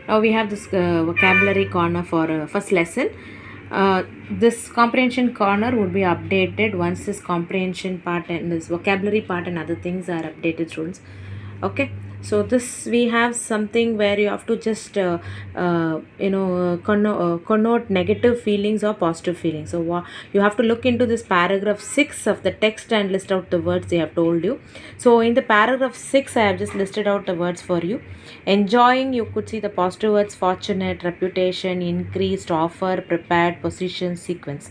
Now we have this vocabulary corner for first lesson. This comprehension corner would be updated once this comprehension part and this vocabulary part and other things are updated, students. Okay, so this we have something where you have to just connote negative feelings or positive feelings. So you have to look into this paragraph 6 of the text and list out the words they have told you. So in the paragraph 6 I have just listed out the words for you. Enjoying, you could see the positive words: fortunate, reputation, increased, offer, prepared, position, sequence.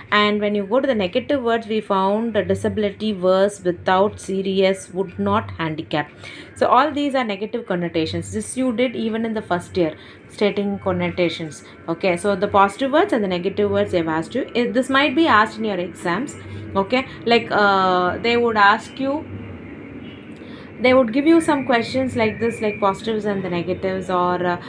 And when you go to the negative words, we found a disability, worse, without, serious, would not, handicap. So all these are negative connotations. This you did even in the first year, stating connotations. Okay, so the positive words and the negative words they've asked you. This might be asked in your exams. Okay, like they would ask you, they would give you some questions like this, like positives and the negatives, or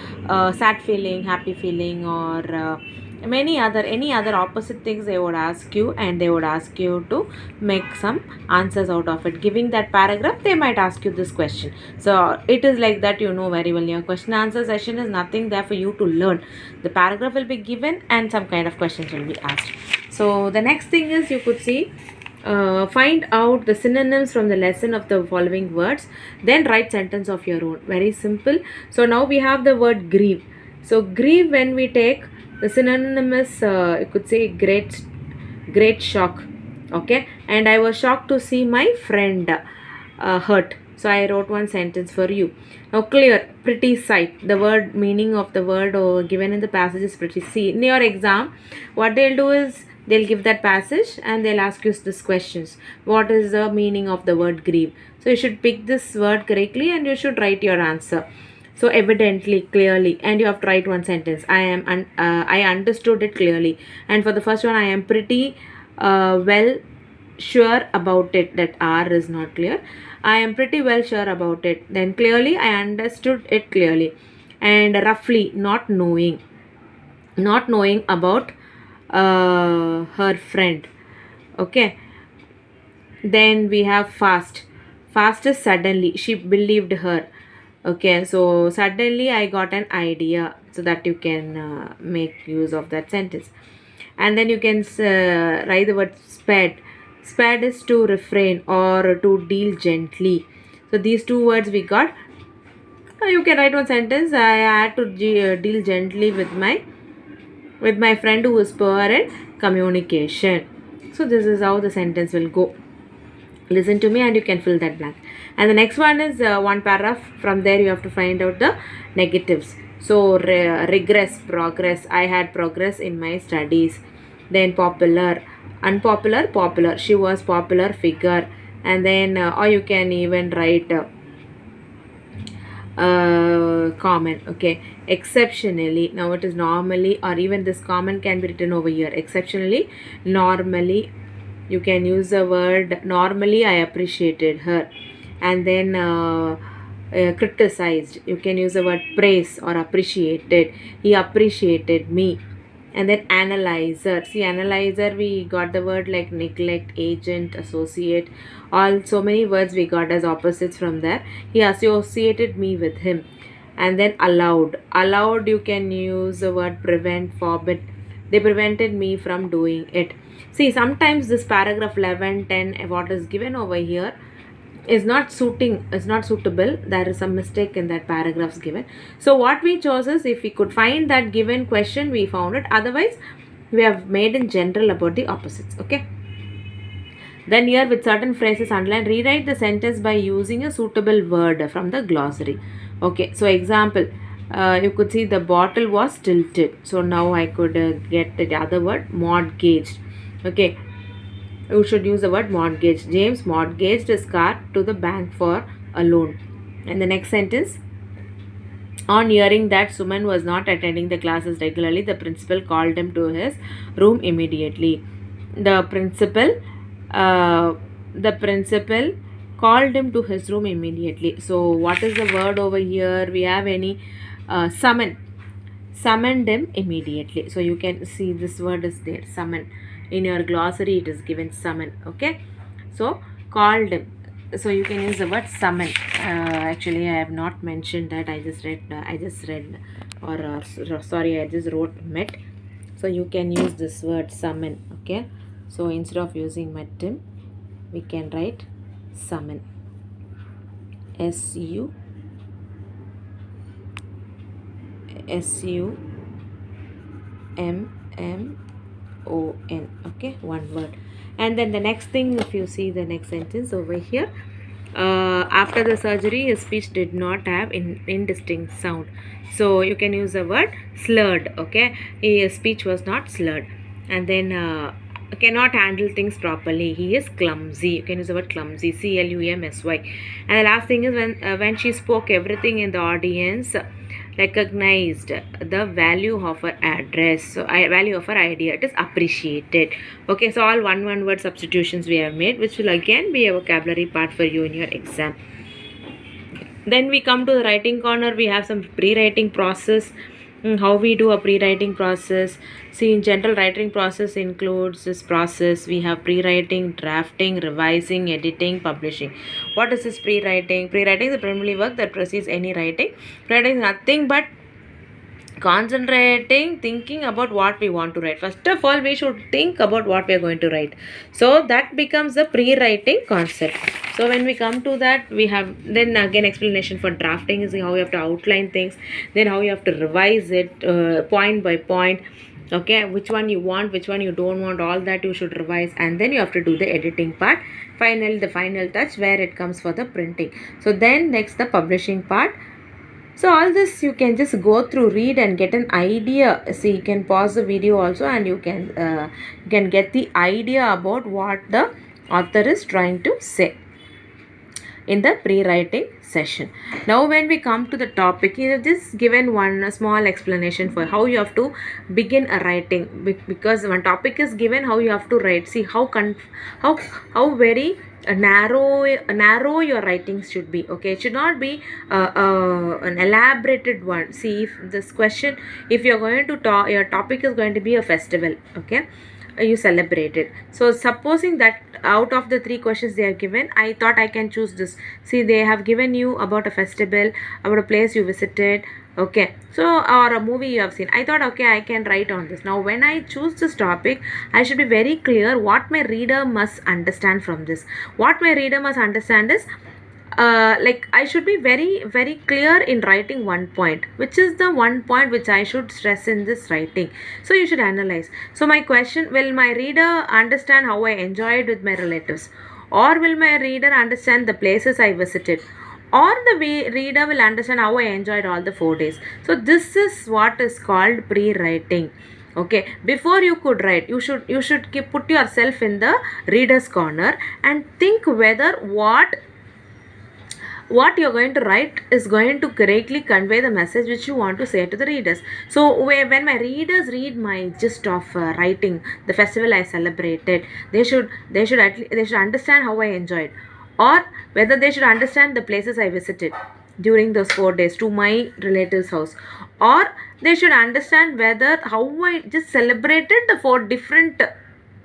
sad feeling, happy feeling, or any other opposite things they would ask you, and they would ask you to make some answers out of it. Giving that paragraph, they might ask you this question. So it is like that, you know very well. Your question answer session is nothing there for you to learn. The paragraph will be given and some kind of questions will be asked. So the next thing is, you could see, find out the synonyms from the lesson of the following words, then write sentence of your own. Very simple. So now we have the word grieve. So grieve, when we take the synonym is, you could say, great shock. Okay, and I was shocked to see my friend hurt. So I wrote one sentence for you. Now clear, pretty sight. The word meaning of the word given in the passage is pretty. See, in your exam, what they'll do is they'll give that passage and they'll ask you this questions. What is the meaning of the word grieve? So you should pick this word correctly and you should write your answer. So evidently, clearly, and you have to write one sentence. I understood it clearly. And for the first one, I am pretty well sure about it. That R is not clear. I am pretty well sure about it. Then clearly, I understood it clearly. And roughly, not knowing about her friend. Okay, then we have fast is suddenly, she believed her. Okay, so suddenly I got an idea, so that you can make use of that sentence. And then you can write the word spared is to refrain or to deal gently. So these two words we got. You can write one sentence. I had to deal gently with my friend who is poor in communication. So this is how the sentence will go. Listen to me and you can fill that blank. And the next one is one paragraph. From there you have to find out the negatives. So regress, progress. I had progress in my studies. Then popular, unpopular, popular. She was popular figure. And then or you can even write common. Okay, exceptionally. Now it is normally, or even this common can be written over here. Exceptionally, normally. You can use the word normally. I appreciated her. And then criticized, you can use the word praise or appreciated. He appreciated me. And then analyzer. See, analyzer, we got the word like neglect, agent, associate. All so many words we got as opposites from there. He associated me with him. And then allowed, you can use the word prevent, forbid. They prevented me from doing it. See, sometimes this paragraph 11, 10, what is given over here is not suitable. There is some mistake in that paragraphs given. So what we chose is, if we could find that given question, we found it. Otherwise, we have made in general about the opposites. Okay. Then here, with certain phrases underline, rewrite the sentence by using a suitable word from the glossary. Okay. So example, you could see the bottle was tilted. So now I could get the other word, mortgaged. Okay. You should use the word mortgage. James mortgaged his car to the bank for a loan. And the next sentence, on hearing that Suman was not attending the classes regularly, the principal called him to his room immediately. The principal called him to his room immediately. So what is the word over here? We have any summoned him immediately. So you can see this word is there, summon. In your glossary it is given summon. Okay, so called him. So you can use the word summon. Actually I have not mentioned that. I just read sorry, I just wrote met. So you can use this word summon. Okay, so instead of using metim, we can write summon. S-U-M-M-O-N. Okay, one word. And then the next thing, if you see the next sentence over here, after the surgery his speech did not have indistinct sound, so you can use the word slurred. Okay, his speech was not slurred. And then cannot handle things properly, he is clumsy. You can use the word clumsy, C-L-U-M-S-Y. And the last thing is when she spoke, everything in the audience recognized the value of her address. So value of her idea, it is appreciated. Okay, so all one word substitutions we have made, which will again be a vocabulary part for you in your exam. Then we come to the writing corner. We have some pre-writing process. How we do a pre-writing process. See, in general, writing process includes this process. We have pre-writing, drafting, revising, editing, publishing. What is this pre-writing? Pre-writing is the preliminary work that precedes any writing. Pre-writing is nothing but concentrating, thinking about what we want to write. First of all, we should think about what we are going to write. So that becomes the pre-writing concept. So when we come to that, we have then again explanation for drafting is how you have to outline things, then how you have to revise it point by point. Okay, which one you want, which one you don't want, all that you should revise. And then you have to do the editing part. Finally, the final touch where it comes for the printing. So then next the publishing part. So all this you can just go through, read and get an idea. See, you can pause the video also and you can get the idea about what the author is trying to say in the pre-writing session. Now when we come to the topic, you have just given one small explanation for how you have to begin a writing, because one topic is given, how you have to write. See how very narrow your writings should be. Okay, it should not be an elaborated one. See, if this question, if you're going to talk, your topic is going to be a festival, okay, you celebrate it. So supposing that out of the 3 questions they have given, I thought I can choose this. See, they have given you about a festival, about a place you visited, okay, so or a movie you have seen. I thought, okay, I can write on this. Now when I choose this topic, I should be very clear what my reader must understand from this. What my reader must understand is like I should be very clear in writing one point, which is the one point which I should stress in this writing. So you should analyze. So my question, will my reader understand how I enjoyed with my relatives, or will my reader understand the places I visited, or the reader will understand how I enjoyed all the 4 days. So this is what is called pre-writing. Okay, before you could write, you should put yourself in the reader's corner and think whether what you're going to write is going to correctly convey the message which you want to say to the readers. So when my readers read my gist of writing, the festival I celebrated, they should understand how I enjoyed, or whether they should understand the places I visited during those 4 days to my relative's house, or they should understand whether how I just celebrated the 4 different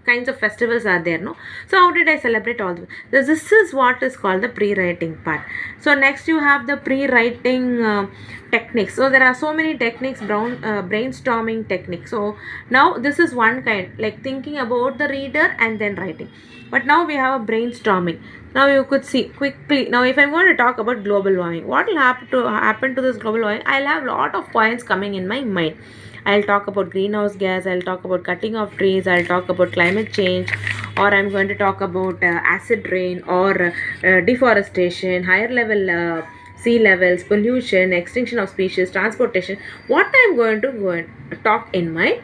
kinds of festivals are there, no? So how did I celebrate all this? This is what is called the pre-writing part. So next you have the pre-writing techniques. So there are so many techniques, brainstorming techniques. So now this is one kind, like thinking about the reader and then writing. But now we have a brainstorming. Now you could see quickly. Now if I'm going to talk about global warming, what will happen to this global warming? I'll have a lot of points coming in my mind. I'll talk about greenhouse gas, I'll talk about cutting of trees, I'll talk about climate change, or I'm going to talk about acid rain, or deforestation, higher level sea levels, pollution, extinction of species, transportation. What I'm going to go and talk in my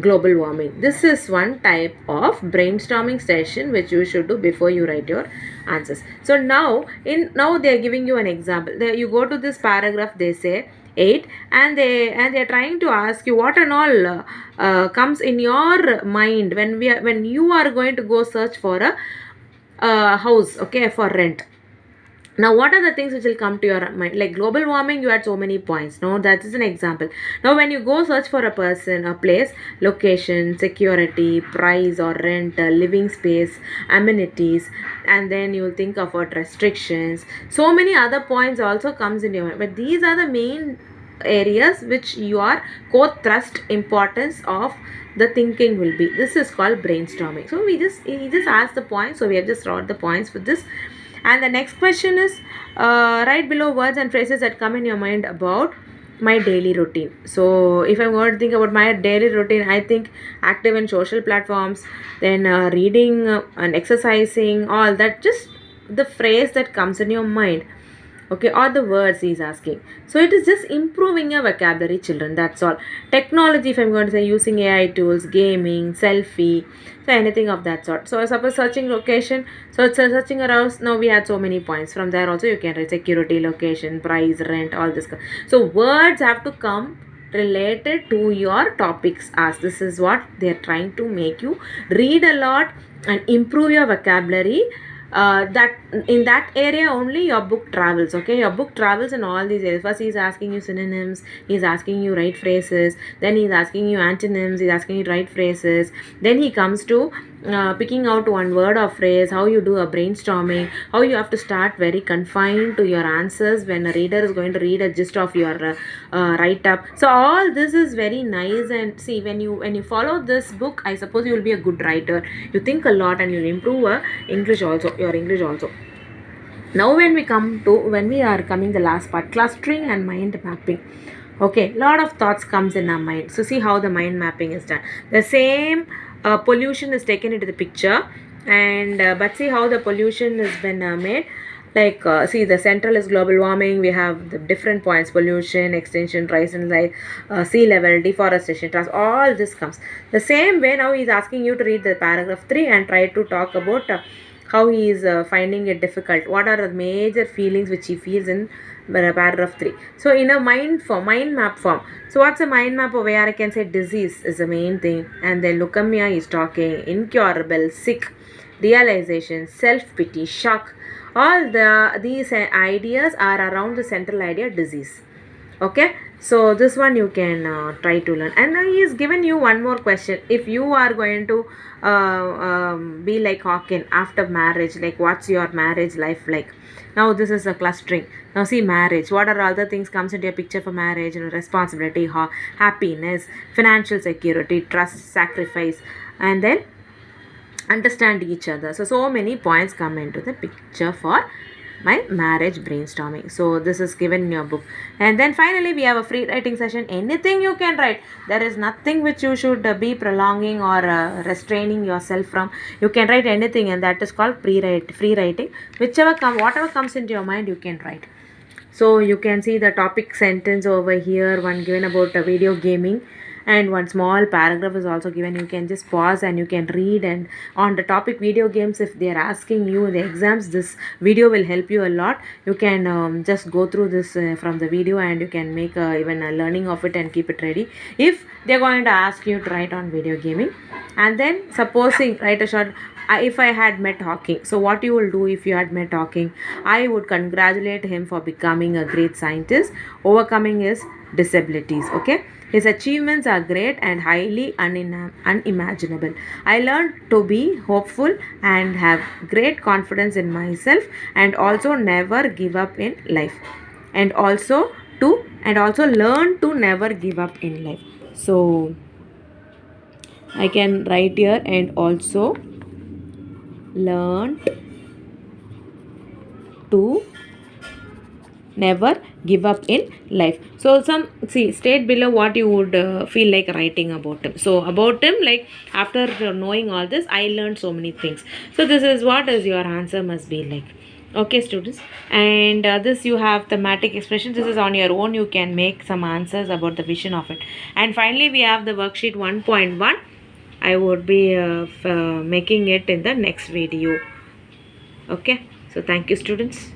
global warming. This is one type of brainstorming session which you should do before you write your answers. So now they are giving you an example. You go to this paragraph, they say 8, and they are trying to ask you what and all comes in your mind when you are going to go search for a house, okay, for rent. Now what are the things which will come to your mind? Like global warming, you had so many points. No, that is an example. Now when you go search for a person, a place, location, security, price or rent, living space, amenities, and then you will think about restrictions. So many other points also comes in your mind. But these are the main areas which your core thrust importance of the thinking will be. This is called brainstorming. So he just asked the points, so we have just wrote the points for this. And the next question is, write below words and phrases that come in your mind about my daily routine. So if I'm going to think about my daily routine, I think active in social platforms, then reading and exercising, all that, just the phrase that comes in your mind, okay, or the words he's asking. So it is just improving your vocabulary, children, that's all. Technology, if I'm going to say, using AI tools, gaming, selfie, so anything of that sort. So suppose searching location, so it's searching around. Now we had so many points. From there also you can write security, location, price, rent, all this. So words have to come related to your topics, as this is what they're trying to make you read a lot and improve your vocabulary. That in that area only your book travels, okay, your book travels in all these areas. First he's asking you synonyms, he's asking you right phrases, then he's asking you antonyms, he's asking you right phrases, then he comes to picking out one word or phrase, how you do a brainstorming, how you have to start very confined to your answers when a reader is going to read a gist of your write up. So all this is very nice. And see, when you follow this book, I suppose you will be a good writer, you think a lot, and you'll improve your English also. Now when we are coming the last part, clustering and mind mapping. Okay, lot of thoughts comes in our mind. So see how the mind mapping is done. The same pollution is taken into the picture, and but see how the pollution has been made. Like see, the central is global warming, we have the different points: pollution, extinction, rise in life, sea level, deforestation, all this comes. The same way now he is asking you to read the paragraph 3 and try to talk about how he is finding it difficult, what are the major feelings which he feels in paragraph 3. So in a mind map form. So what's a mind map over here? I can say disease is the main thing, and then leukemia is talking, incurable, sick, realization, self-pity, shock. All these ideas are around the central idea, disease. Okay, so this one you can try to learn. And now he is given you one more question. If you are going to be like Hawking after marriage, like what's your marriage life like? Now this is a clustering. Now see, marriage, what are all the things comes into your picture for marriage? Responsibility, happiness, financial security, trust, sacrifice, and then understand each other. So many points come into the picture for my marriage brainstorming. So this is given in your book. And then finally we have a free writing session. Anything you can write. There is nothing which you should be prolonging or restraining yourself from. You can write anything, and that is called free writing. Whatever comes into your mind, you can write. So you can see the topic sentence over here, one given about video gaming, and one small paragraph is also given. You can just pause and you can read. And on the topic video games, if they are asking you in the exams, this video will help you a lot. You can just go through this from the video, and you can make even a learning of it and keep it ready if they are going to ask you to write on video gaming. And then supposing write a short, if I had met Hawking, so what you will do if you had met Hawking? I would congratulate him for becoming a great scientist, overcoming his disabilities. Okay, his achievements are great and highly unimaginable. I learned to be hopeful and have great confidence in myself, and also never give up in life, and also learn to never give up in life. So I can write here, and also learn to never give up in life. So state below what you would feel like writing about him. So about him, like after knowing all this, I learned so many things. So this is what is your answer must be like. Okay, students, and this you have thematic expressions. This is on your own, you can make some answers about the vision of it. And finally we have the worksheet 1.1. I would be making it in the next video. Okay, so thank you, students.